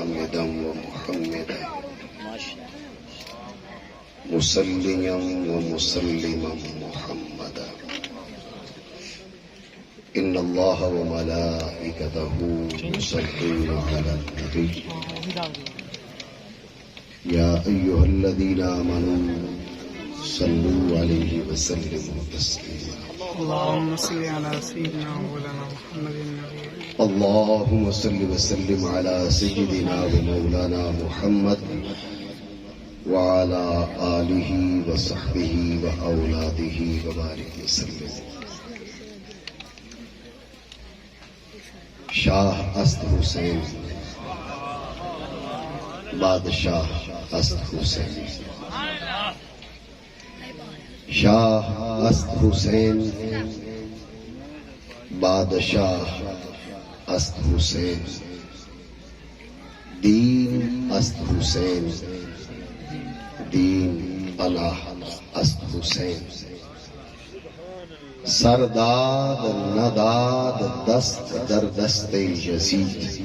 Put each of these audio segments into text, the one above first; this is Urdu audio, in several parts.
حامدا ومحمدا مصليا ومسلما محمدا إن الله وملائكته يصلون على النبي يا أيها الذين آمنوا صلوا عليه وسلموا تسليما اللهم صل على سيدنا مولانا محمد النبي اللهم صل وسلم على سيدنا ومولانا محمد وعلى آله وصحبه وأولاده وبارك وسلم. شاہ است حسین بادشاہ است حسین شاہ است حسین بادشاہ است حسین دین است حسین دین پناہ است حسین سرداد نداد دست در دست یزید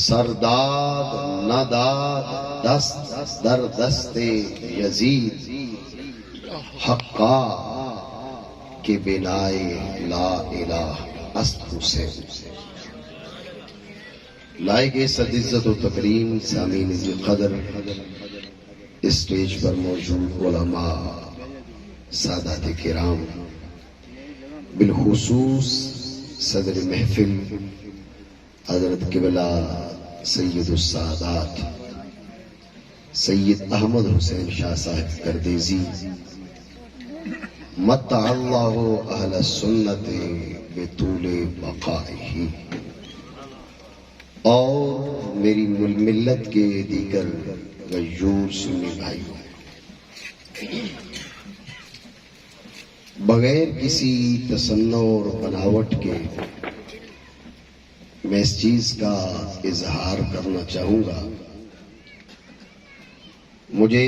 سرداد نداد دست در دست یزید حقا کہ بنائے لا الہ است حسین. لائق صد عزت و تکریم سامعین قدر اسٹیج پر موجود علماء سادات کرام بالخصوص صدر محفل حضرت قبلہ سید السادات سید احمد حسین شاہ صاحب کردیزی متع اللہ اہل السنت بطول بقائہ اور میری ملت کے دیگر غیور سنی بھائیوں، بغیر کسی تصنع اور بناوٹ کے میں اس چیز کا اظہار کرنا چاہوں گا. مجھے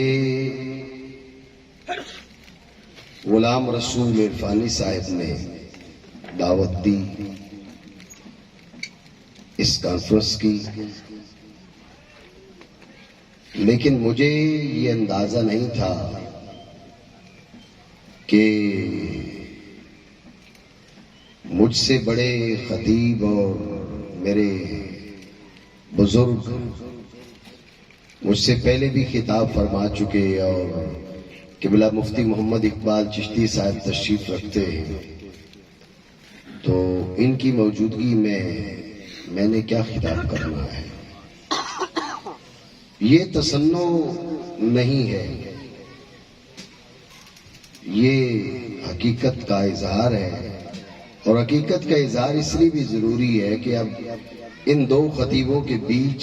غلام رسول عرفانی صاحب نے دعوت دی اس کانفرنس کی، لیکن مجھے یہ اندازہ نہیں تھا کہ مجھ سے بڑے خطیب اور میرے بزرگ مجھ سے پہلے بھی خطاب فرما چکے اور قبلہ مفتی محمد اقبال چشتی صاحب تشریف رکھتے ہیں، تو ان کی موجودگی میں نے کیا خطاب کرنا ہے. یہ تصنع نہیں ہے، یہ حقیقت کا اظہار ہے، اور حقیقت کا اظہار اس لیے بھی ضروری ہے کہ اب ان دو خطیبوں کے بیچ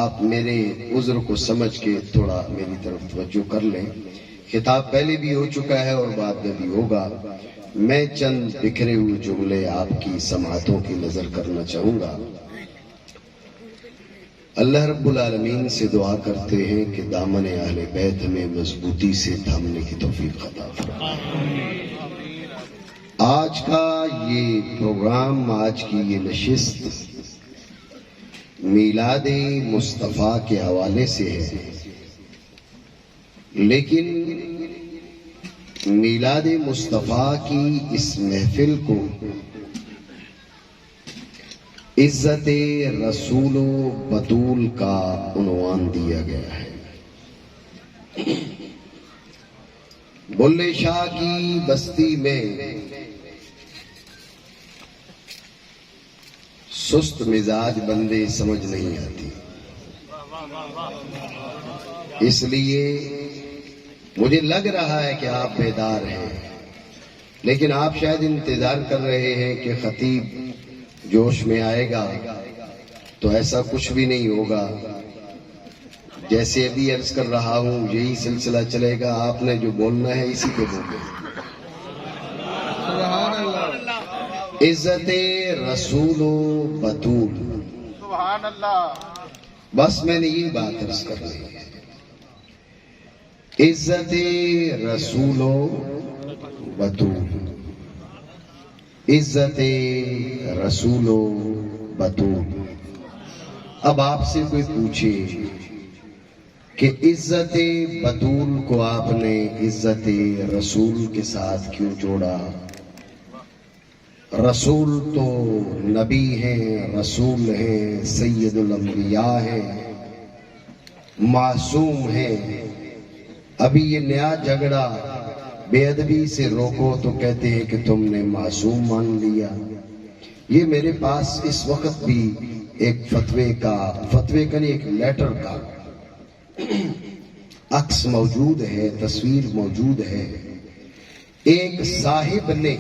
آپ میرے عذر کو سمجھ کے تھوڑا میری طرف توجہ کر لیں. خطاب پہلے بھی ہو چکا ہے اور بعد میں بھی ہوگا. میں چند بکھرے ہوئے جملے آپ کی سماعتوں کی نظر کرنا چاہوں گا. اللہ رب العالمین سے دعا کرتے ہیں کہ دامن اہل بیت ہمیں مضبوطی سے تھامنے کی توفیق عطا فرمائے. آج کا یہ پروگرام، آج کی یہ نشست میلاد مصطفیٰ کے حوالے سے ہے، لیکن میلاد مصطفیٰ کی اس محفل کو عزت رسول و بطول کا عنوان دیا گیا ہے. بلے شاہ کی بستی میں سست مزاج بندے سمجھ نہیں آتی، اس لیے مجھے لگ رہا ہے کہ آپ بیدار ہیں، لیکن آپ شاید انتظار کر رہے ہیں کہ خطیب جوش میں آئے گا، تو ایسا کچھ بھی نہیں ہوگا. جیسے ابھی عرض کر رہا ہوں یہی سلسلہ چلے گا، آپ نے جو بولنا ہے اسی پہ بولیں. عزت رسول و بطول، سبحان اللہ. بس میں نے یہ بات عرض کرنی ہے. عزت رسول و بطول، عزت رسول و بطول. اب آپ سے کوئی پوچھے کہ عزت بطول کو آپ نے عزت رسول کے ساتھ کیوں جوڑا؟ رسول تو نبی ہیں، رسول ہیں، سید الانبیاء ہیں، معصوم ہیں۔ ابھی یہ نیا جھگڑا بے ادبی سے روکو تو کہتے ہیں کہ تم نے معصوم مان لیا۔ یہ میرے پاس اس وقت بھی ایک فتوے کا نہیں، ایک لیٹر کا عکس موجود ہے، تصویر موجود ہے۔ ایک صاحب نے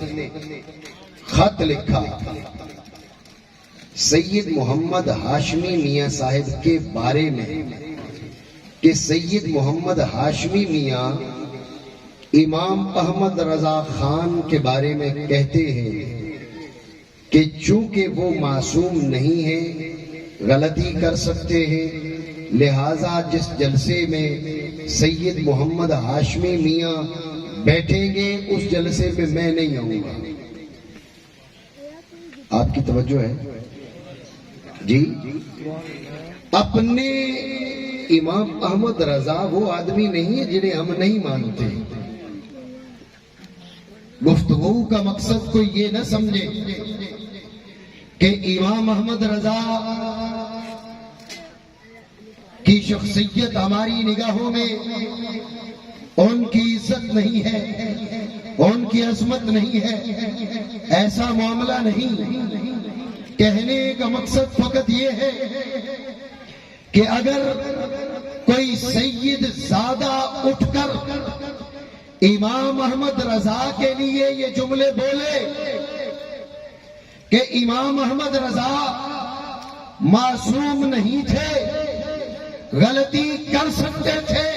خط لکھا سید محمد ہاشمی میاں صاحب کے بارے میں کہ سید محمد ہاشمی میاں امام احمد رضا خان کے بارے میں کہتے ہیں کہ چونکہ وہ معصوم نہیں ہیں، غلطی کر سکتے ہیں، لہٰذا جس جلسے میں سید محمد ہاشمی میاں بیٹھیں گے اس جلسے میں میں نہیں آؤں گا۔ آپ کی توجہ ہے جی؟ اپنے امام احمد رضا وہ آدمی نہیں ہے جنہیں ہم نہیں مانتے۔ گفتگو کا مقصد کوئی یہ نہ سمجھے کہ امام احمد رضا کی شخصیت ہماری نگاہوں میں ان کی عزت نہیں ہے، ان کی عظمت نہیں ہے، ایسا معاملہ نہیں۔ کہنے کا مقصد فقط یہ ہے کہ اگر کوئی سید زادہ اٹھ کر امام احمد رضا کے لیے یہ جملے بولے کہ امام احمد رضا معصوم نہیں تھے، غلطی کر سکتے تھے،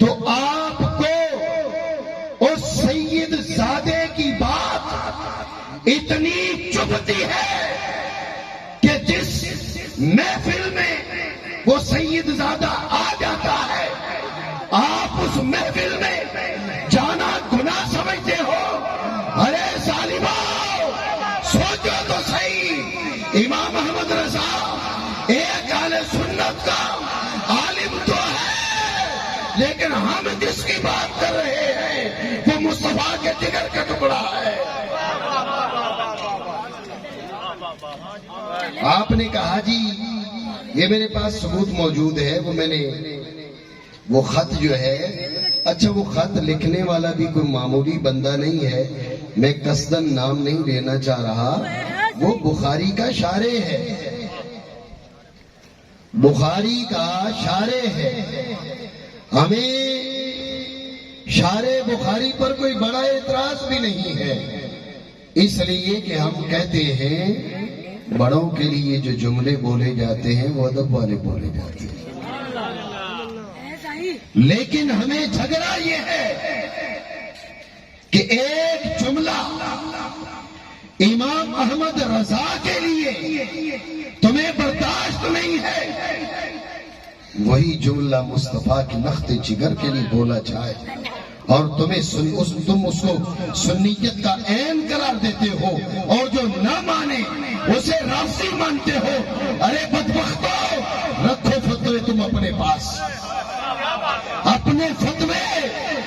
تو آپ کو اس سید زادے کی بات اتنی چبھتی ہے کہ جس محفل میں وہ سید زادہ آ جاتا ہے آپ اس محفل میں جانا گناہ سمجھتے ہو۔ ارے ظالماؤ، سوچو تو صحیح، امام احمد رضا ایک اہل سنت کا عالم تو ہے، لیکن ہم جس کی بات کر رہے ہیں وہ مصطفیٰ کے جگر کا ٹکڑا ہے۔ آپ نے کہا جی یہ میرے پاس ثبوت موجود ہے، وہ خط جو ہے، اچھا وہ خط لکھنے والا بھی کوئی معمولی بندہ نہیں ہے، میں قصدن نام نہیں لینا چاہ رہا، وہ بخاری کا شارح ہے، بخاری کا شارح ہے۔ ہمیں شارح بخاری پر کوئی بڑا اعتراض بھی نہیں ہے، اس لیے کہ ہم کہتے ہیں بڑوں کے لیے جو جملے بولے جاتے ہیں وہ ادب والے بولے جاتے ہیں۔ لیکن ہمیں جھگڑا یہ ہے کہ ایک جملہ امام احمد رضا کے لیے تمہیں برداشت نہیں ہے، وہی جملہ مصطفیٰ کی لخت جگر کے لیے بولا جائے اور تم اس کو سنیت کا عین قرار دیتے ہو، اور جو نہ مانے اسے رافضی مانتے ہو۔ ارے بدبختو، رکھو فتوے تم اپنے پاس، اپنے فتوے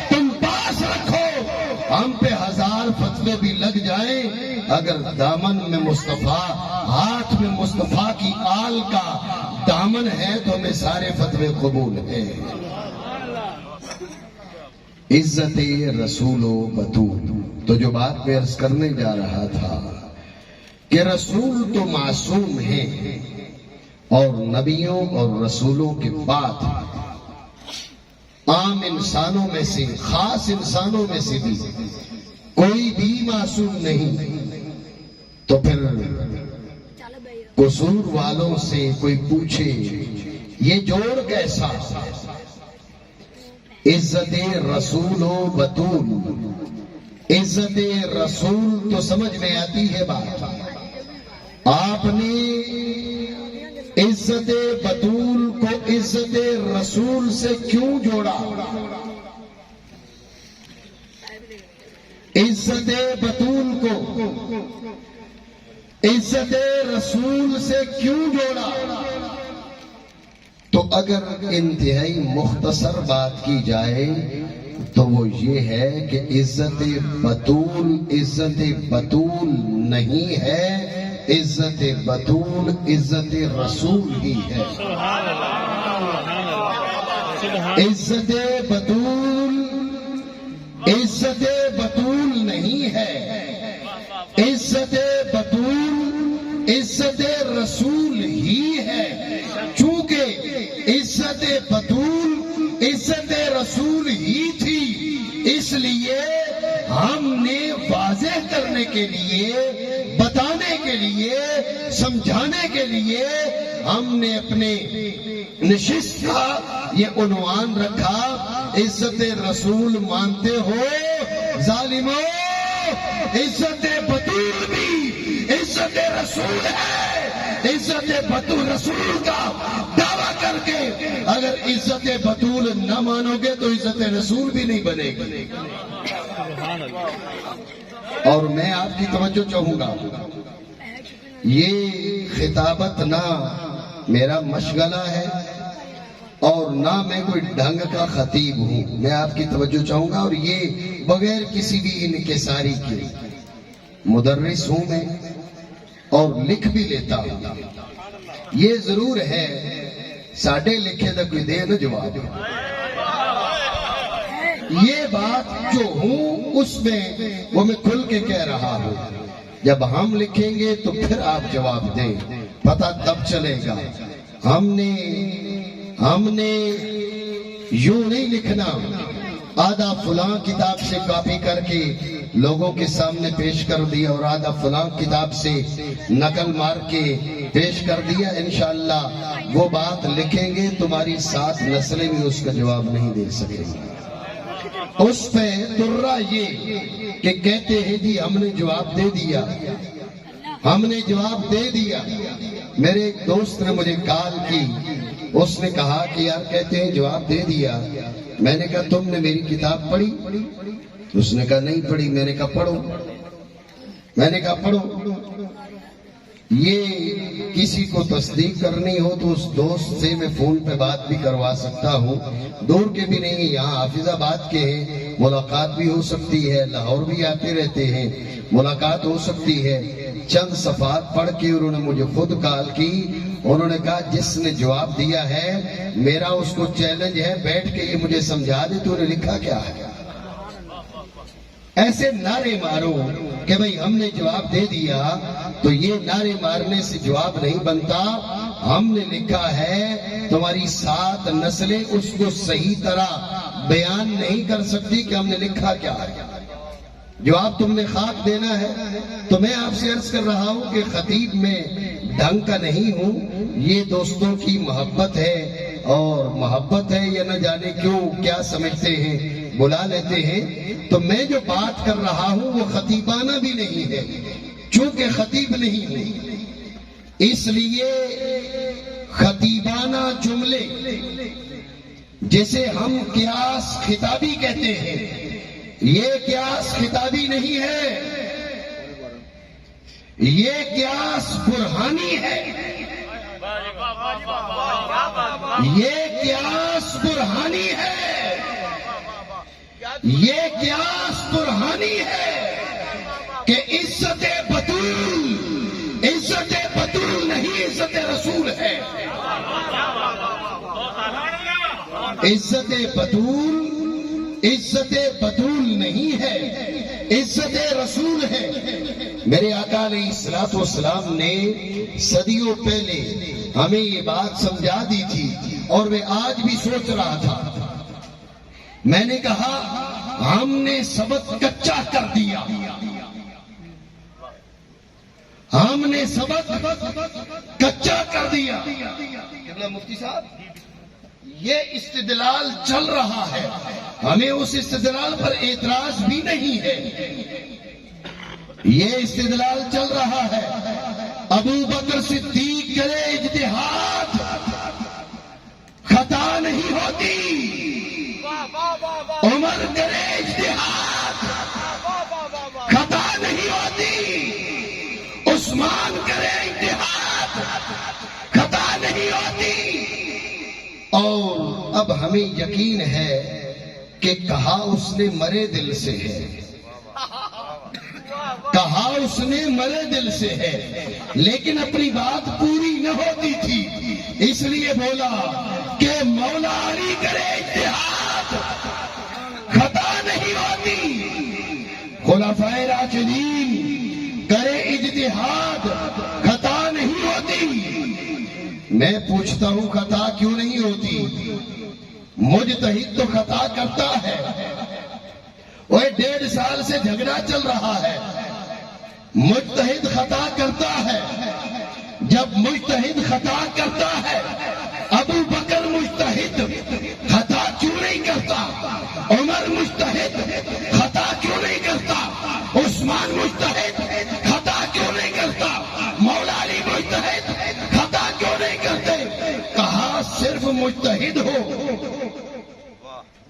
تم پاس رکھو، ہم پہ 1000 فتوے بھی لگ جائیں، اگر دامن میں مصطفیٰ، ہاتھ میں مصطفیٰ کی آل کا دامن ہے تو ہمیں سارے فتوے قبول ہیں۔ عزت رسول و بطول، تو جو بات میں عرض کرنے جا رہا تھا کہ رسول تو معصوم ہیں، اور نبیوں اور رسولوں کے بعد عام انسانوں میں سے، خاص انسانوں میں سے بھی کوئی بھی معصوم نہیں۔ تو پھر قصور والوں سے کوئی پوچھے یہ جوڑ کیسا؟ عزت رسول و بطول، عزت رسول تو سمجھ میں آتی ہے بات، آپ نے عزت بطول کو عزت رسول سے کیوں جوڑا؟ عزت بطول کو عزت رسول سے کیوں جوڑا؟ تو اگر انتہائی مختصر بات کی جائے تو وہ یہ ہے کہ عزت بطول نہیں ہے، عزت بطول عزت رسول ہی ہے۔ عزت بطول نہیں ہے، عزت بطول عزت رسول ہی ہے۔ چونکہ عزت بطول عزت رسول ہی تھی، اس لیے ہم نے واضح کرنے کے لیے، بتانے کے لیے، سمجھانے کے لیے ہم نے اپنے نشست کا یہ عنوان رکھا، عزت رسول مانتے ہو ظالموں؟ عزت بطول بھی عزت رسول ہے۔ عزت بطول رسول کا دعویٰ کر کے اگر عزت بطول نہ مانو گے تو عزت رسول بھی نہیں بنے گی۔ اور میں آپ کی توجہ چاہوں گا، یہ خطابت نہ میرا مشغلہ ہے اور نہ میں کوئی ڈھنگ کا خطیب ہوں، میں آپ کی توجہ چاہوں گا، اور یہ بغیر کسی بھی انکساری کے مدرس ہوں میں اور لکھ بھی لیتا ہوں۔ یہ ضرور ہے ساڑھے لکھے دا کوئی دے نہ جواب، یہ بات جو ہوں اس میں وہ میں کھل کے کہہ رہا ہوں۔ جب ہم لکھیں گے تو پھر آپ جواب دیں، پتہ تب چلے گا۔ ہم نے یوں نہیں لکھنا آدھا فلاں کتاب سے کاپی کر کے لوگوں کے سامنے پیش کر دیا اور آدھا فلاں کتاب سے نقل مار کے پیش کر دیا۔ انشاءاللہ وہ بات لکھیں گے، تمہاری 7 نسلیں بھی اس کا جواب نہیں دے سکیں گی۔ اس پہ ترہ یہ کہ کہتے ہیں جی ہم نے جواب دے دیا، ہم نے جواب دے دیا۔ میرے ایک دوست نے مجھے کال کی، اس نے کہا کہ یار کہتے ہیں جواب دے دیا۔ میں نے کہا تم نے میری کتاب پڑھی؟ اس نے کہا نہیں پڑھی۔ میں نے کہا پڑھو۔ میں نے کہا پڑھو۔ یہ کسی کو تصدیق کرنی ہو تو اس دوست سے میں فون پہ بات بھی کروا سکتا ہوں، دور کے بھی نہیں، یہاں حافظ آباد کے ہیں، ملاقات بھی ہو سکتی ہے، لاہور بھی آتے رہتے ہیں، ملاقات ہو سکتی ہے۔ چند صفحات پڑھ کے انہوں نے مجھے خود کال کی، انہوں نے کہا جس نے جواب دیا ہے میرا اس کو چیلنج ہے، بیٹھ کے یہ مجھے سمجھا دے تو انہیں لکھا کیا ہے۔ ایسے نعرے مارو کہ بھئی ہم نے جواب دے دیا، تو یہ نعرے مارنے سے جواب نہیں بنتا۔ ہم نے لکھا ہے، تمہاری 7 نسلیں اس کو صحیح طرح بیان نہیں کر سکتی کہ ہم نے لکھا کیا ہے۔ جواب تم نے خاک دینا ہے۔ تو میں آپ سے عرض کر رہا ہوں کہ خطیب میں ڈھنگ کا نہیں ہوں، یہ دوستوں کی محبت ہے، اور محبت ہے یا نہ جانے کیوں کیا سمجھتے ہیں، بلا لیتے ہیں۔ تو میں جو بات کر رہا ہوں وہ خطیبانہ بھی نہیں ہے، چونکہ خطیب نہیں ہوں، اس لیے خطیبانہ جملے جسے ہم قیاس خطابی کہتے ہیں، یہ قیاس خطابی نہیں ہے، یہ قیاس برہانی ہے، یہ قیاس برہانی ہے، یہ قیاس برہانی ہے کہ عزت بطول نہیں، عزت رسول ہے۔ عزت بطول نہیں ہے، عزت رسول ہے۔ میرے آقا علیہ الصلوۃ والسلام نے صدیوں پہلے ہمیں یہ بات سمجھا دی تھی، اور میں آج بھی سوچ رہا تھا۔ میں نے کہا ہم نے سبق کچا کر دیا، ہم نے سبق کچا کر دیا۔ مفتی صاحب یہ استدلال چل رہا ہے، ہمیں اس استدلال پر اعتراض بھی نہیں ہے، یہ استدلال چل رہا ہے۔ ابو بکر صدیق کرے اجتہاد، خطا نہیں ہوتی۔ عمر کرے اجتہاد، خطا نہیں ہوتی۔ عثمان کرے اجتہاد، خطا نہیں ہوتی۔ اور اب ہمیں یقین ہے کہ کہا اس نے مرے دل سے ہے، کہا اس نے مرے دل سے ہے، لیکن اپنی بات پوری نہ ہوتی تھی، اس لیے بولا کہ مولا علی کرے اجتہاد خطا نہیں ہوتی، خلفائے راشدین کرے اجتہاد خطا نہیں ہوتی۔ میں پوچھتا ہوں خطا کیوں نہیں ہوتی؟ مجتہد تو خطا کرتا ہے، وہ 1.5 سال سے جھگڑا چل رہا ہے، مجتہد خطا کرتا ہے۔ جب مجتہد خطا کرتا ہے، ابو بکر مجتہد خطا کیوں نہیں کرتا؟ عمر مجتہد خطا کیوں نہیں کرتا؟ عثمان مجتہد خطا کیوں نہیں کرتا؟ مولا علی مجتہد خطا کیوں نہیں کرتے؟ کہا صرف مجتہد ہو،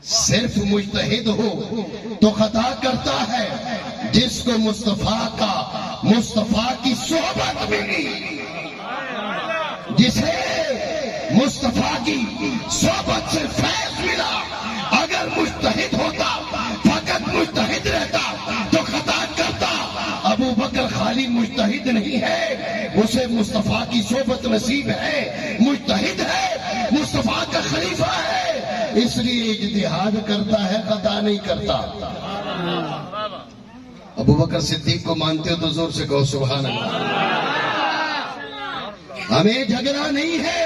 صرف مجتہد ہو تو خطا کرتا ہے جس کو مصطفیٰ کی صحبت ملی، جسے مصطفیٰ کی صحبت سے فیض ملا۔ اگر مجتہد ہوتا، فقط مجتہد رہتا تو خطا کرتا۔ ابو بکر خالی مجتہد نہیں ہے، اسے مصطفیٰ کی صحبت نصیب ہے، مجتہد ہے، مصطفیٰ کا خلیفہ ہے، اس لیے اجتہاد کرتا ہے، خطا نہیں کرتا۔ ابو بکر صدیق کو مانتے ہو تو زور سے کہو سبحان اللہ۔ ہمیں جھگڑا نہیں ہے،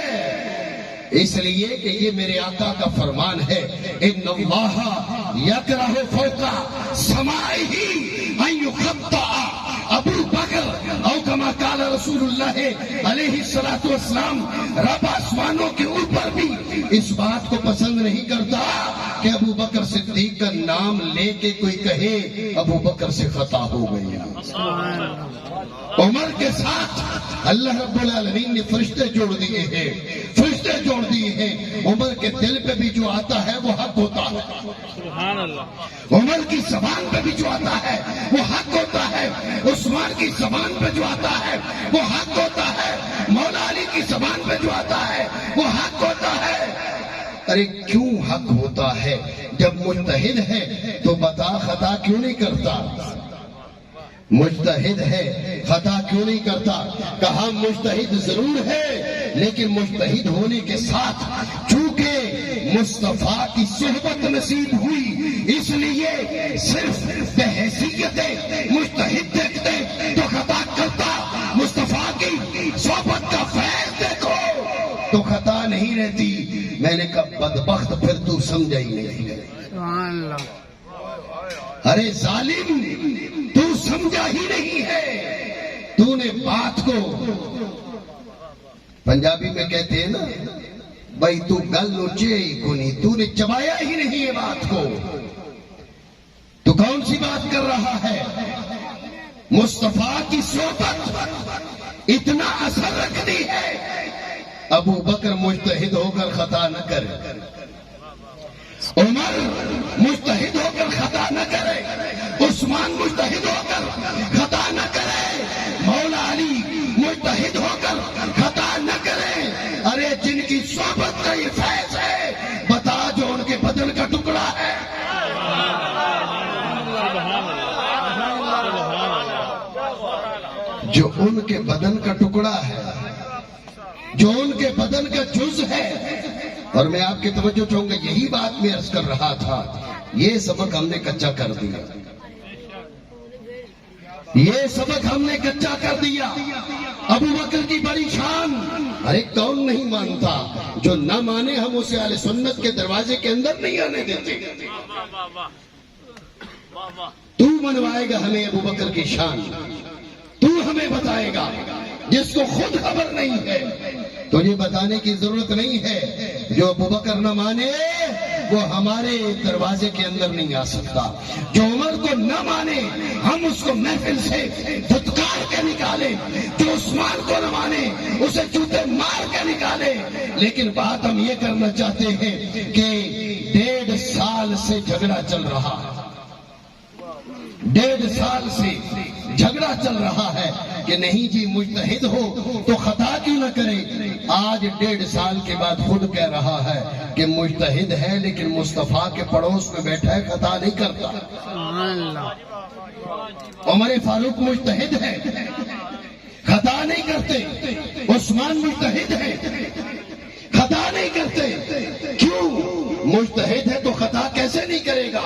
اس لیے کہ یہ میرے آقا کا فرمان ہے، ان اللہ یکرہ فوق سمائہ ان یخطأ ابو بکر او کما قال رسول اللہ علیہ الصلوۃ والسلام۔ رب آسمانوں کے اوپر بھی اس بات کو پسند نہیں کرتا کہ ابو بکر صدیق کا نام لے کے کوئی کہے ابو بکر سے خطا ہو گئی۔ عمر کے ساتھ اللہ رب العالمین نے فرشتے جوڑ دیے ہیں، فرشتے جوڑ دیے ہیں، عمر کے دل پہ بھی جو آتا ہے وہ حق ہوتا ہے، سبحان اللہ۔ عمر کی زبان پہ بھی جو آتا ہے وہ حق ہوتا ہے، عثمان کی زبان پہ جو آتا ہے وہ حق ہوتا ہے، مولا علی کی زبان پہ جو آتا ہے وہ حق ہوتا ہے۔ ارے کیوں حق ہوتا ہے؟ جب مجتہد ہے تو بتا خطا کیوں نہیں کرتا؟ مجتہد ہے خطا کیوں نہیں کرتا؟ کہا مجتہد ضرور ہے، لیکن مجتہد ہونے کے ساتھ چونکہ مصطفیٰ کی صحبت نصیب ہوئی، اس لیے صرف بحیثیت مجتہد دیکھتے تو خطا کرتا، مصطفیٰ کی صحبت کا فیض دیکھو تو خطا نہیں رہتی۔ میں نے کہا بدبخت پھر تو سمجھا ہی نہیں ہے، سبحان اللہ۔ ارے ظالم تو سمجھا ہی نہیں ہے، تو نے بات کو، پنجابی میں کہتے ہیں نا بھائی تو گل نوچے ہی کو نہیں، تو نے چبایا ہی نہیں ہے بات کو۔ تو کون سی بات کر رہا ہے؟ مصطفیٰ کی صحبت اتنا اثر رکھتی ہے، ابو بکر مجتہد ہو کر خطا نہ کرے، عمر مجتہد ہو کر خطا نہ کرے، عثمان مجتہد ہو کر خطا نہ کرے، مولا علی مجتہد ہو کر خطا نہ کرے۔ ارے جن کی صحبت کا یہ فیض ہے، بتا جو ان کے بدن کا ٹکڑا ہے، جو ان کے بدن کا ٹکڑا ہے، جو ان کے بدن کا جز ہے۔ اور میں آپ کی توجہ چاہوں گا، یہی بات میں عرض کر رہا تھا، یہ سبق ہم نے کچا کر دیا، یہ سبق ہم نے کچا کر دیا۔ ابو بکر کی بڑی شان، ارے کون نہیں مانتا؟ جو نہ مانے ہم اسے اہل سنت کے دروازے کے اندر نہیں آنے دیتے۔ تو منوائے گا ہمیں ابو بکر کی شان، تو ہمیں بتائے گا، جس کو خود خبر نہیں ہے تجھے بتانے کی ضرورت نہیں ہے۔ جو ابو بکر نہ مانے وہ ہمارے دروازے کے اندر نہیں آ سکتا، جو عمر کو نہ مانے ہم اس کو محفل سے دھتکار کے نکالے، جو عثمان کو نہ مانے اسے جوتے مار کے نکالے۔ لیکن بات ہم یہ کرنا چاہتے ہیں کہ 1.5 سال سے جھگڑا چل رہا ہے، 1.5 سال سے جھگڑا چل رہا ہے کہ نہیں جی مجتہد ہو تو خطا کیوں نہ کرے، آج 1.5 سال کے بعد خود کہہ رہا ہے کہ مجتہد ہے لیکن مصطفیٰ کے پڑوس میں بیٹھا ہے، خطا نہیں کرتا۔ سبحان اللہ۔ عمر فاروق مجتہد ہے، خطا نہیں کرتے۔ عثمان مجتہد ہے، خطا نہیں کرتے۔ کیوں؟ مجتہد ہے تو خطا کیسے نہیں کرے گا؟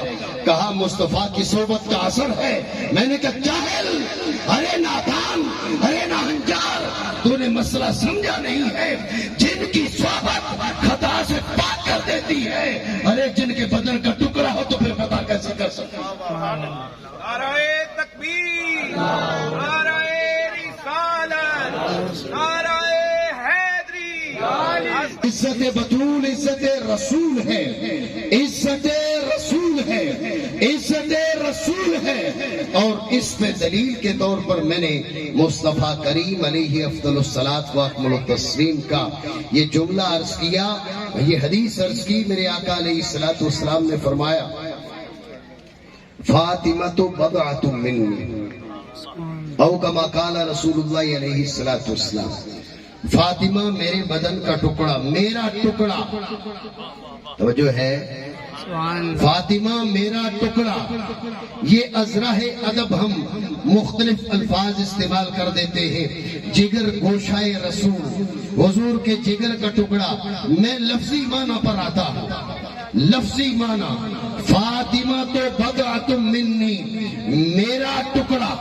کہا مصطفیٰ کی صحبت کا اثر ہے۔ میں نے کہا جاہل، ارے نادان، ارے ناہنجار، تو نے مسئلہ سمجھا نہیں ہے۔ جن کی صحبت خطا سے پاک کر دیتی ہے، ارے جن کے بدن کا ٹکڑا ہو تو پھر خطا کیسے کر سکتا؟ نعرہ تکبیر، نعرہ رسالت، نعرہ حیدری۔ عزت بطول عزت رسول ہے، عزت رسول ہے، عزت رسول ہے۔ اور اس پہ دلیل کے طور پر میں نے مصطفیٰ کریم علیہ افضل الصلاۃ و اکمل التسلیم کا یہ جملہ عرض کیا، یہ حدیث عرض کی۔ میرے آقا علیہ الصلاۃ والسلام نے فرمایا فاطمہ بضعۃ منی، او کما قال رسول اللہ علیہ الصلاۃ والسلام، فاطمہ میرے بدن کا ٹکڑا، میرا ٹکڑا، توجہ ہے، فاطمہ میرا ٹکڑا۔ یہ ازراہ ادب ہم مختلف الفاظ استعمال کر دیتے ہیں۔ جگر گوشائے رسول، حضور کے جگر کا ٹکڑا۔ میں لفظی معنی پر آتا ہوں، لفظی معنی، فاطمہ تو بضعۃ منی، میرا ٹکڑا،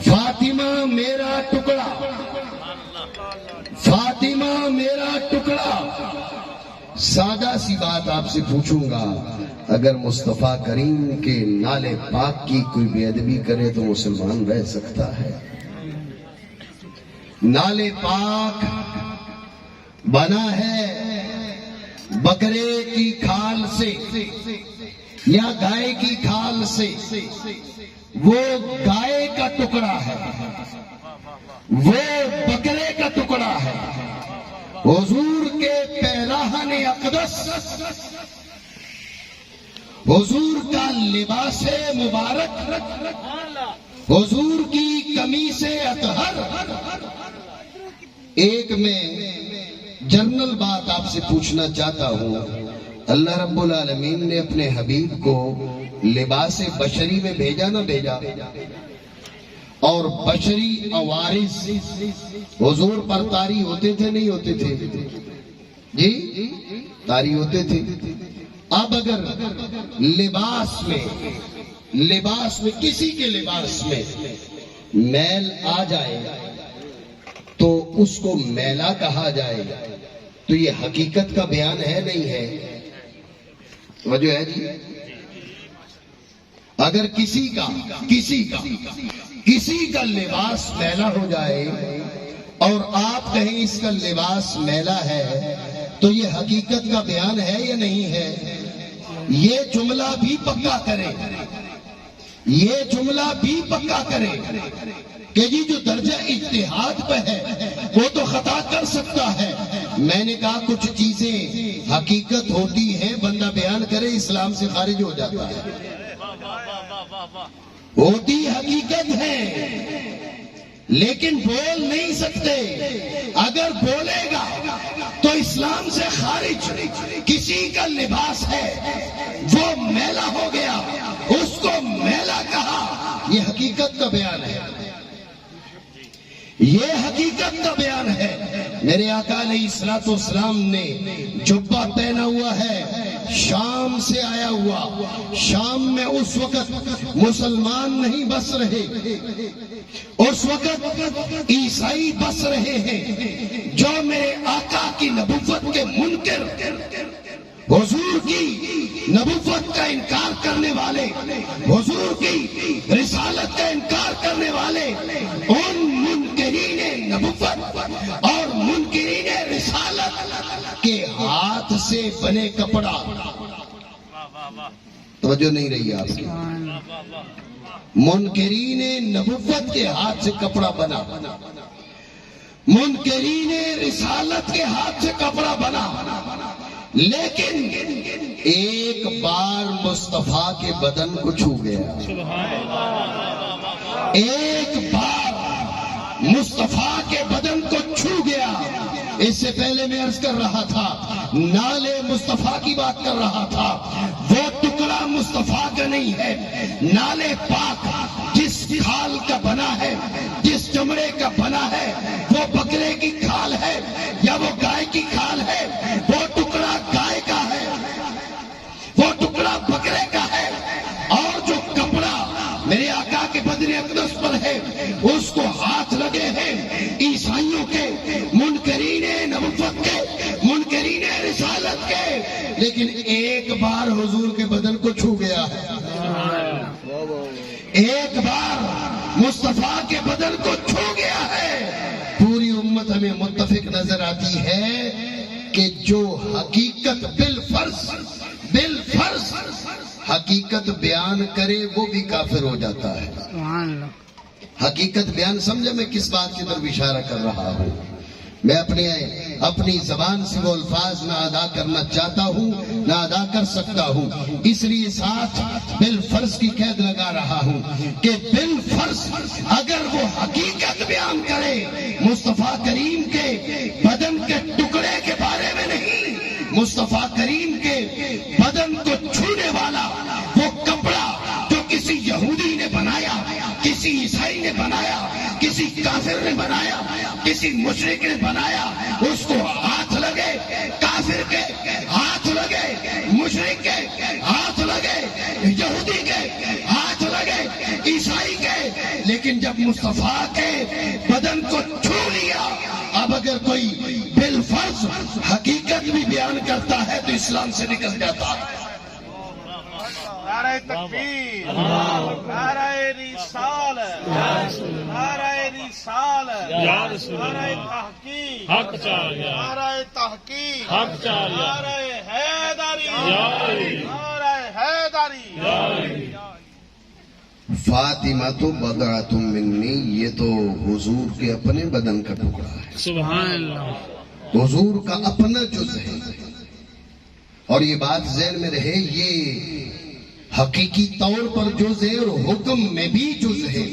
فاطمہ میرا ٹکڑا، فاطمہ میرا ٹکڑا۔ سادہ سی بات آپ سے پوچھوں گا، اگر مصطفیٰ کریم کے نالے پاک کی کوئی بے ادبی کرے تو مسلمان رہ سکتا ہے؟ نالے پاک بنا ہے بکرے کی کھال سے یا گائے کی کھال سے، وہ گائے کا ٹکڑا ہے، وہ بکرے کا ٹکڑا ہے۔ حضور کے پیراہن اقدس، حضور کا لباس مبارک، حضور کی قمیص اطہر۔ ایک میں جنرل بات آپ سے پوچھنا چاہتا ہوں، اللہ رب العالمین نے اپنے حبیب کو لباس بشری میں بھیجا نہ بھیجا؟ اور بشری عوارض حضور پر طاری ہوتے تھے نہیں ہوتے تھے؟ جی طاری ہوتے تھے۔ اب اگر لباس میں کسی کے لباس میں میل آ جائے تو اس کو میلا کہا جائے، تو یہ حقیقت کا بیان ہے نہیں ہے؟ وجہ ہے جی، اگر کسی کا لباس میلا ہو جائے اور آپ کہیں اس کا لباس میلا ہے تو یہ حقیقت کا بیان ہے یا نہیں ہے؟ یہ جملہ بھی پکا کرے، یہ جملہ بھی پکا کرے کہ جی جو درجہ اجتہاد پہ ہے وہ تو خطا کر سکتا ہے۔ میں نے کہا کچھ چیزیں حقیقت ہوتی ہیں، بندہ بیان کرے اسلام سے خارج ہو جاتا ہے۔ ہوتی حقیقت ہے لیکن بول نہیں سکتے۔ اگر بولے گا تو اسلام سے خارج۔ کسی کا لباس ہے وہ میلا ہو گیا، اس کو میلا کہا، یہ حقیقت کا بیان ہے، یہ حقیقت کا بیان ہے۔ میرے آقا علیہ الصلوۃ والسلام نے جبہ پہنا ہوا ہے، شام سے آیا ہوا۔ شام میں اس وقت مسلمان نہیں بس رہے، اس وقت عیسائی بس رہے ہیں، جو میرے آقا کی نبوت کے منکر، حضور کی نبوت کا انکار کرنے والے، حضور کی رسالت کا انکار کرنے والے، ان منکرین نبوت اور منکرین رسالت کے ہاتھ سے بنے کپڑا۔ توجہ نہیں رہی آپ کی؟ منکرین نبوت کے ہاتھ سے کپڑا بنا، منکرین رسالت کے ہاتھ سے کپڑا بنا، لیکن ایک بار مصطفیٰ کے بدن کو چھو گیا، ایک بار مصطفیٰ کے بدن کو چھو اس سے پہلے میں عرض کر رہا تھا، نالے مصطفیٰ کی بات کر رہا تھا، وہ ٹکڑا مصطفیٰ کا نہیں ہے، نالے پاک جس کھال کا بنا ہے، جس چمڑے کا بنا ہے، وہ بکرے کی کھال ہے یا وہ گائے کی کھال ہے، وہ ٹکڑا گائے کا ہے، وہ ٹکڑا بکرے کا ہے، اور جو کپڑا میرے آقا کے بدن اقدس پر ہے اس کو ہاتھ لگے ہیں عیسائیوں کے، منکرین نبوت کے، منکرین رسالت کے، لیکن ایک بار حضور کے بدن کو چھو گیا ہے، ایک بار مصطفیٰ کے بدن کو چھو گیا ہے۔ پوری امت ہمیں متفق نظر آتی ہے کہ جو حقیقت بالفرض حقیقت بیان کرے وہ بھی کافر ہو جاتا ہے۔ سبحان اللہ۔ حقیقت بیان سمجھے میں کس بات کی طرف اشارہ کر رہا ہوں؟ میں اپنی زبان سے وہ الفاظ نہ ادا کرنا چاہتا ہوں نہ ادا کر سکتا ہوں، اس لیے ساتھ بالفرض کی قید لگا رہا ہوں کہ بالفرض اگر وہ حقیقت بیان کرے مصطفیٰ کریم کے بدن کے ٹکڑے کے بارے میں نہیں، مصطفیٰ کریم کے بدن کو چھونے والا وہ کپڑا جو کسی یہودی نے بنایا، کسی عیسائی نے بنایا، کسی کافر نے بنایا، کسی مشرک نے بنایا، اس کو ہاتھ لگے، کافر کے ہاتھ لگے، مشرک کے ہاتھ لگے، یہودی کے ہاتھ لگے، عیسائی کے، لیکن جب مصطفیٰ کے بدن کو چھو لیا، اب اگر کوئی بالفرض حقیقت بھی بیان کرتا ہے تو اسلام سے نکل جاتا ہے۔ نعرہ تکبیر، نعرہ رسالت، نعرہ رسالت، نعرہ تحقیق، نعرہ تحقیق، نعرہ حیدری، نعرہ حیدری۔ فاطمہ تو بضعۃ منی، یہ تو حضور کے اپنے بدن کا ٹکڑا ہے، سبحان اللہ۔ حضور کا اپنا جز ہے، اور یہ بات ذہن میں رہے، یہ حقیقی طور پر جز ہے اور حکم میں بھی جز ہے۔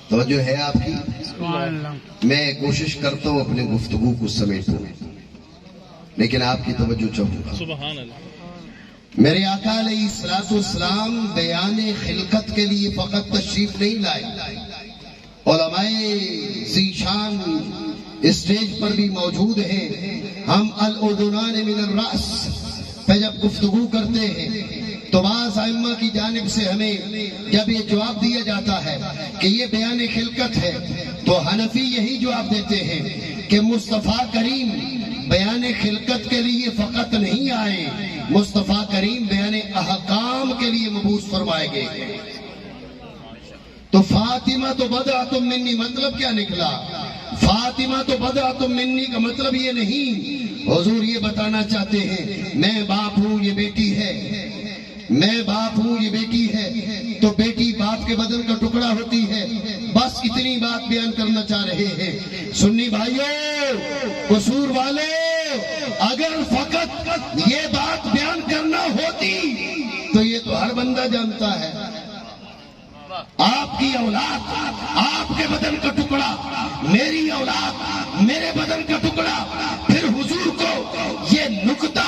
توجہ ہے آپ کی؟ سبحان اللہ۔ میں کوشش کرتا ہوں اپنی گفتگو کو سمیٹوں، لیکن آپ کی توجہ چاہوں گا۔ سبحان اللہ۔ میرے آقا علیہ الصلوۃ والسلام بیان خلقت کے لیے فقط تشریف نہیں لائے، علماء ذی شان اسٹیج پر بھی موجود ہیں۔ ہم الاذنان من الراس پہ جب گفتگو کرتے ہیں تو بعض ائمہ کی جانب سے ہمیں جب یہ جواب دیا جاتا ہے کہ یہ بیان خلقت ہے تو حنفی یہی جواب دیتے ہیں کہ مصطفیٰ کریم بیان خلقت کے لیے فقط نہیں آئے، مصطفیٰ کریم بیان احکام کے لیے مبعوث فرمائے گئے۔ تو فاطمہ تو بضعۃ منی مطلب کیا نکلا؟ فاطمہ تو بضعۃ منی کا مطلب یہ نہیں، حضور یہ بتانا چاہتے ہیں میں باپ ہوں یہ بیٹی ہے، میں باپ ہوں یہ بیٹی ہے، تو بیٹی باپ کے بدن کا ٹکڑا ہوتی ہے، بس اتنی بات بیان کرنا چاہ رہے ہیں۔ سنی بھائیوں، قصور والے، اگر فقط یہ بات بیان کرنا ہوتی تو یہ تو ہر بندہ جانتا ہے، آپ کی اولاد آپ کے بدن کا ٹکڑا، میری اولاد میرے بدن کا ٹکڑا، پھر حضور کو یہ نکتہ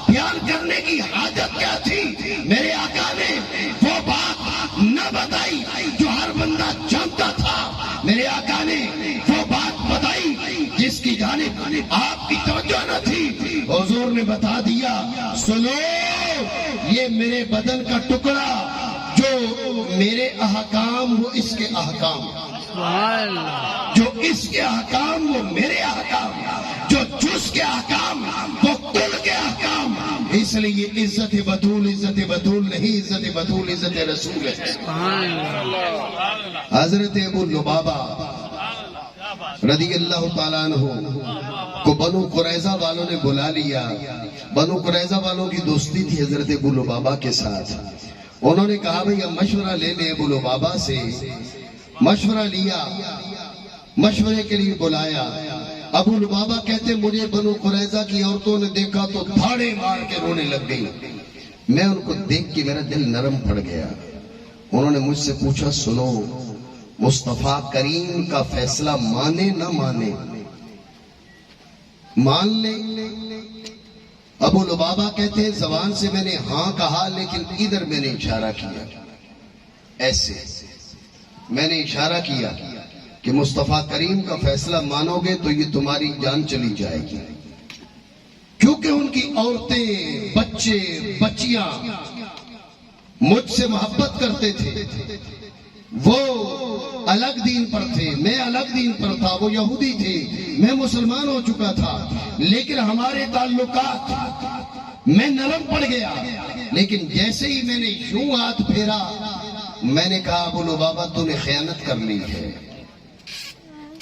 بیان کرنے کی حاجت کیا تھی؟ میرے آقا نے وہ بات نہ بتائی جو ہر بندہ جانتا تھا، میرے آقا نے وہ بات بتائی جس کی جانب آپ کی توجہ نہ تھی، حضور نے بتا دیا سنو یہ میرے بدن کا ٹکڑا، جو میرے احکام وہ اس کے احکام، جو اس کے احکام وہ میرے احکام، جو جز کے احکام وہ کل کے احکام۔ اس لیے عزت بطول نہیں، عزت بطول عزت رسول ہے۔ حضرت ابو لبابہ رضی اللہ تعالیٰ عنہ کو بنو قریظہ والوں نے بلا لیا۔ بنو قریظہ والوں کی دوستی تھی حضرت ابو لبابہ کے ساتھ۔ انہوں نے کہا بھئی ہم مشورہ لے لیں، ابو لبابہ سے مشورہ لیا، مشورے کے لیے بلایا۔ ابو لبابہ کہتے مجھے بنو قریظہ کی عورتوں نے دیکھا تو دھاڑے مار کے رونے لگ گئی، میں ان کو دیکھ کے میرا دل نرم پڑ گیا۔ انہوں نے مجھ سے پوچھا سنو مصطفیٰ کریم کا فیصلہ مانے نہ مانے، مان لیں۔ ابو لبابہ کہتے ہیں زبان سے میں نے ہاں کہا لیکن ادھر میں نے اشارہ کیا، ایسے میں نے اشارہ کیا کہ مصطفیٰ کریم کا فیصلہ مانو گے تو یہ تمہاری جان چلی جائے گی، کیونکہ ان کی عورتیں، بچے، بچیاں مجھ سے محبت کرتے تھے، وہ الگ دین پر تھے، میں الگ دین پر تھا، وہ یہودی تھے، میں مسلمان ہو چکا تھا، لیکن ہمارے تعلقات میں نرم پڑ گیا، لیکن جیسے ہی میں نے یوں ہاتھ پھیرا میں نے کہا ابو لبابہ تو نے خیانت کر لی ہے،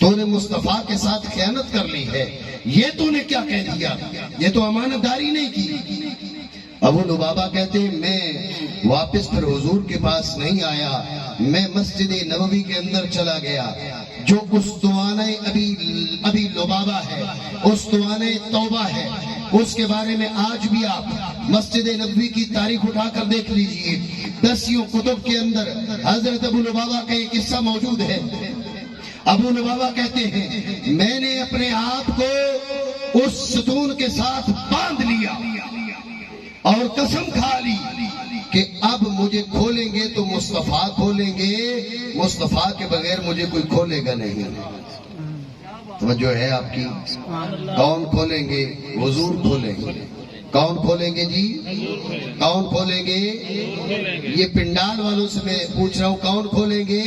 تو نے مصطفیٰ کے ساتھ خیانت کر لی ہے، یہ تو نے کیا کہہ دیا، یہ تو امانت داری نہیں کی۔ ابو لبابہ کہتے ہیں میں واپس پھر حضور کے پاس نہیں آیا، میں مسجد نبوی کے اندر چلا گیا، جو استوانہ ابی لبابہ ہے، استوانہ توبہ ہے، اس کے بارے میں آج بھی آپ مسجد نبوی کی تاریخ اٹھا کر دیکھ لیجئے، 10 کتب کے اندر حضرت ابو لبابہ کا ایک قصہ موجود ہے۔ ابو لبابہ کہتے ہیں میں نے اپنے آپ کو اس ستون کے ساتھ باندھ لیا اور قسم کھا لی کہ اب مجھے کھولیں گے تو مصطفیٰ کھولیں گے، مصطفیٰ کے بغیر مجھے کوئی کھولے گا نہیں۔ توجہ ہے آپ کی؟ کون کھولیں گے؟ حضور کھولیں گے۔ کون کھولیں گے جی؟ کون کھولیں گے؟ یہ پنڈال والوں سے میں پوچھ رہا ہوں کون کھولیں گے؟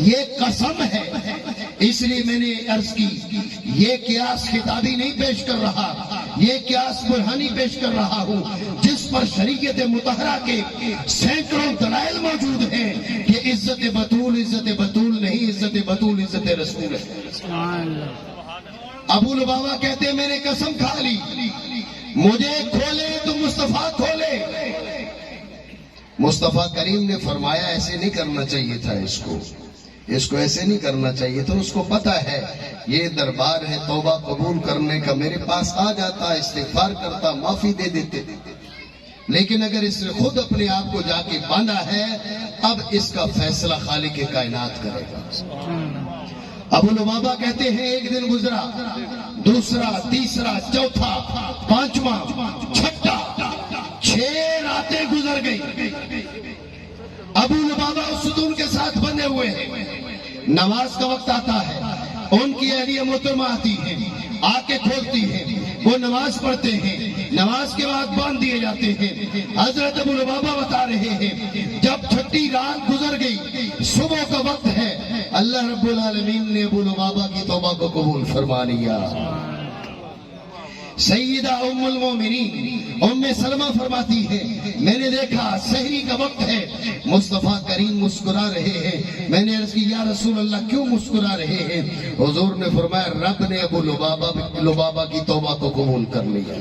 یہ قسم ہے، اس لیے میں نے عرض کی یہ قیاس خطابی نہیں پیش کر رہا، یہ قیاس برہانی پیش کر رہا ہوں جس پر شریعت مطہرہ کے سینکڑوں دلائل موجود ہیں کہ عزت بطول نہیں، عزت بطول عزت رسول ہے۔ ابو لبابہ کہتے ہیں میں نے قسم کھا لی مجھے کھولے تو مصطفیٰ کھولے۔ مصطفیٰ کریم نے فرمایا ایسے نہیں کرنا چاہیے تھا، اس کو ایسے نہیں کرنا چاہیے تھا، اس کو پتا ہے یہ دربار ہے توبہ قبول کرنے کا، میرے پاس آ جاتا، استغفار کرتا، معافی دے دیتے، لیکن اگر اس نے خود اپنے آپ کو جا کے باندھا ہے اب اس کا فیصلہ خالق کائنات کرے گا۔ ابو لبابہ کہتے ہیں ایک دن گزرا، دوسرا، تیسرا، چوتھا، پانچواں، چھٹا، 6 راتیں گزر گئی۔ ابو لبابہ اس ستون کے ساتھ بندھے ہوئے ہیں، نماز کا وقت آتا ہے، ان کی اہلیہ محترمہ آتی ہے، آ کے کھولتی ہے، وہ نماز پڑھتے ہیں، نماز کے بعد باندھ دیے جاتے ہیں۔ حضرت ابو لبابہ بتا رہے ہیں جب چھٹی رات گزر گئی، صبح کا وقت ہے، اللہ رب العالمین نے ابو لبابہ کی توبہ کو قبول فرما لیا۔ سیدہ ام المومنین ام سلمہ فرماتی ہے میں نے دیکھا سحری کا وقت ہے، مصطفیٰ کریم مسکرا رہے ہیں، میں نے عرض کی یا رسول اللہ کیوں مسکرا رہے ہیں؟ حضور نے فرمایا رب نے ابو لبابہ کی توبہ کو قبول کر لیا۔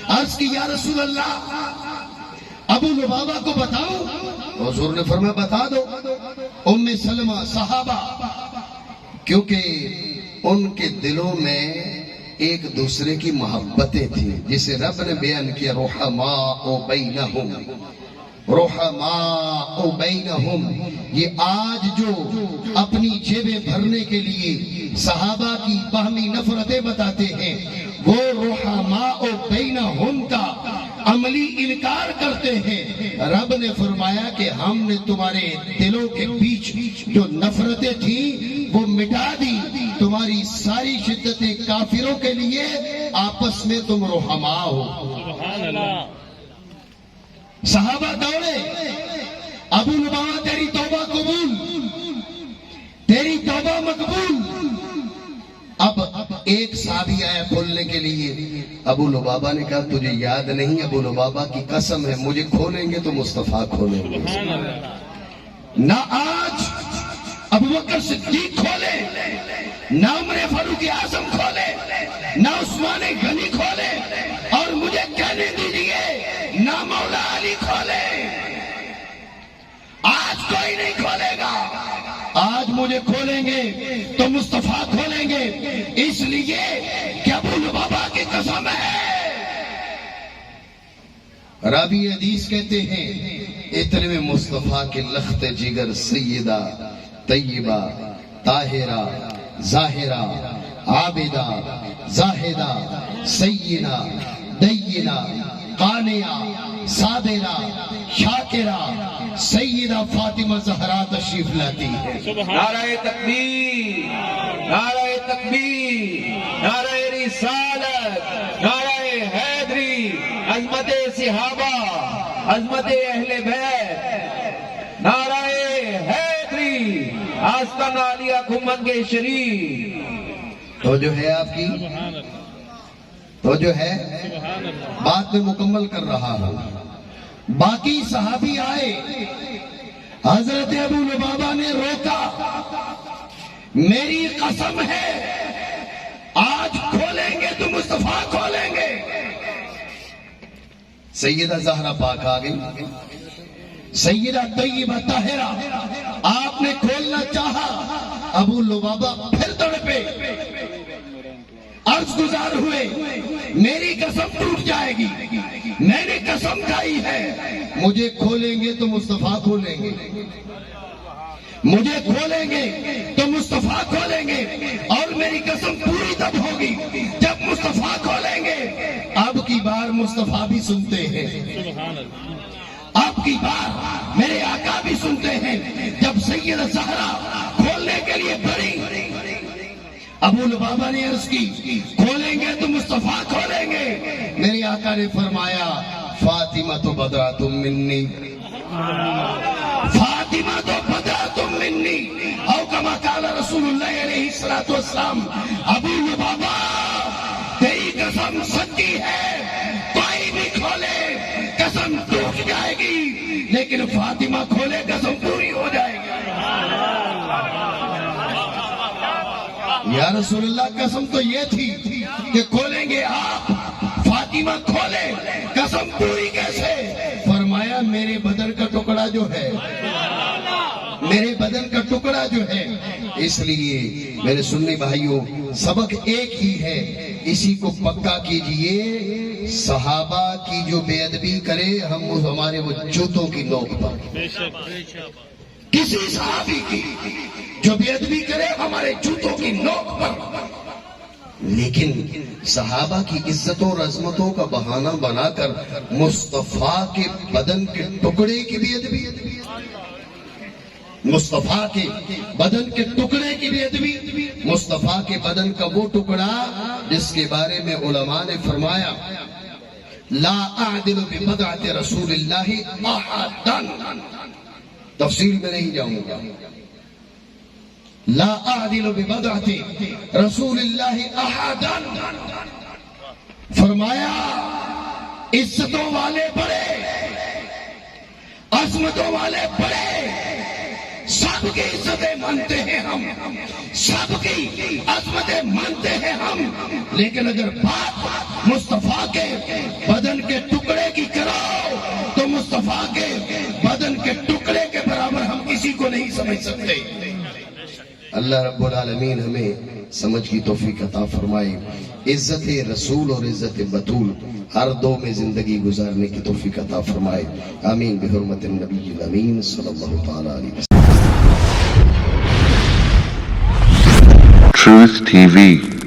عرض کی یا رسول اللہ ابو لبابہ کو بتاؤں؟ حضور نے فرمایا بتا دو۔ ام سلمہ صحابہ کیونکہ ان کے دلوں میں ایک دوسرے کی محبتیں تھیں، جسے رب نے بیان کیا رحماء بینہم، رحماء بینہم، یہ آج جو اپنی جیبیں بھرنے کے لیے صحابہ کی باہمی نفرتیں بتاتے ہیں وہ رحماء بینہم کا عملی انکار کرتے ہیں۔ رب نے فرمایا کہ ہم نے تمہارے دلوں کے بیچ جو نفرتیں تھیں وہ مٹا دی، تمہاری ساری شدتیں کافروں کے لیے آپس میں تم رحماء ہو۔ صحابہ دوڑے، ابو لبابہ تیری توبہ قبول، تیری توبہ مقبول۔ اب ایک صحابی آیا کھولنے کے لیے، ابو لبابہ نے کہا تجھے یاد نہیں ابو لبابہ کی قسم ہے مجھے کھولیں گے تو مصطفیٰ کھولیں گے۔ نہ آج ابو بکر صدیق کھولے، نہ عمر فاروق اعظم کھولے، نہ عثمان غنی کھولے، اور مجھے کہنے دیجئے نہ مولا علی کھولے، آج کوئی نہیں کھولے گا، آج مجھے کھولیں گے تو مصطفیٰ کھولیں گے، اس لیے کہ ابو لبابہ کی قسم ہے۔ راوی حدیث کہتے ہیں اتنے میں مصطفیٰ کے لخت جگر سیدہ طیبہ طاہرہ ظاہرہ عابدہ زاہدہ سیدہ دینا قانعہ صابرہ شاکرہ سیدہ فاطمہ زہرا تشریف لاتی ہے. نعرہ تکبیر، نعرہ تکبیر، نعرہ رسالت، نعرہ حیدری، عظمت صحابہ، عظمت اہل بیت، نعرہ حیدری، آستان عالیہ کھمن کے شریف. تو جو ہے آپ کی تو جو ہے بات میں مکمل کر رہا ہوں. باقی صحابی آئے، حضرت ابو لبابہ نے روکا. میری قسم ہے آج کھولیں گے تو مصطفیٰ کھولیں گے. سیدہ زہرا پاک آ گئی، سیدہ طیبہ طاہرہ، آپ نے کھولنا چاہا، ابو لبابہ پھر تڑپے، عرض گزار ہوئے میری قسم ٹوٹ جائے گی، میں نے قسم کھائی ہے مجھے کھولیں گے تو مصطفیٰ کھولیں گے، مجھے کھولیں گے تو مصطفیٰ کھولیں گے، اور میری قسم پوری تب ہوگی جب مصطفیٰ کھولیں گے. اب کی بار مصطفیٰ بھی سنتے ہیں، اب کی بار میرے آقا بھی سنتے ہیں. جب سیدہ زہرا کھولنے کے لیے بڑی، ابو لبابہ نے عرض کی کھولیں گے تو مصطفیٰ کھولیں گے. میرے آقا نے فرمایا فاطمہ تو بدرۃ منی، فاطمہ تو بدرۃ منی، او کما قال رسول اللہ علیہ الصلوۃ والسلام. ابو لبابہ تیری قسم سچی ہے، کوئی بھی کھولے قسم ٹوٹ جائے گی، لیکن فاطمہ کھولے قسم پوری ہو جائے گی. یا رسول اللہ قسم تو یہ تھی کہ کھولیں گے آپ، فاطمہ کھولے، قسم پوری کیسے؟ فرمایا میرے بدن کا ٹکڑا جو ہے، میرے بدن کا ٹکڑا جو ہے. اس لیے میرے سنی بھائیوں سبق ایک ہی ہے، اسی کو پکا کیجئے. صحابہ کی جو بے ادبی کرے ہم ہمارے وہ جوتوں کی نوک پر، کسی صحابی کی جو بے ادبی کرے ہمارے جوتوں کی نوک پر. لیکن صحابہ کی عزتوں اور عظمتوں کا بہانہ بنا کر مصطفیٰ کے بدن کے ٹکڑے کی بے ادبی، مصطفیٰ کے بدن کے ٹکڑے کی بے ادبی، مصطفیٰ کے بدن کا وہ ٹکڑا جس کے بارے میں علماء نے فرمایا لا اعدل ببضعۃ رسول اللہ احدا. تفصیل میں نہیں جاؤں گا. لا اعدل ببضعۃ رسول اللہ احدا، فرمایا عزتوں والے بڑے، عظمتوں والے بڑے، سب کی عزتیں مانتے ہیں ہم، سب کی عظمتیں مانتے ہیں ہم، لیکن اگر بات مصطفیٰ کے بدن کے ٹکڑے کی کراؤ تو مصطفیٰ کے بدن کے ٹکڑے کے برابر ہم کسی کو نہیں سمجھ سکتے. اللہ رب العالمین ہمیں سمجھ کی توفیق عطا فرمائے. عزت رسول اور عزت بطول ہر دو میں زندگی گزارنے کی توفیق عطا فرمائے. آمین بحرمت النبی الامین صلی اللہ تعالی علیہ وسلم. Truth TV.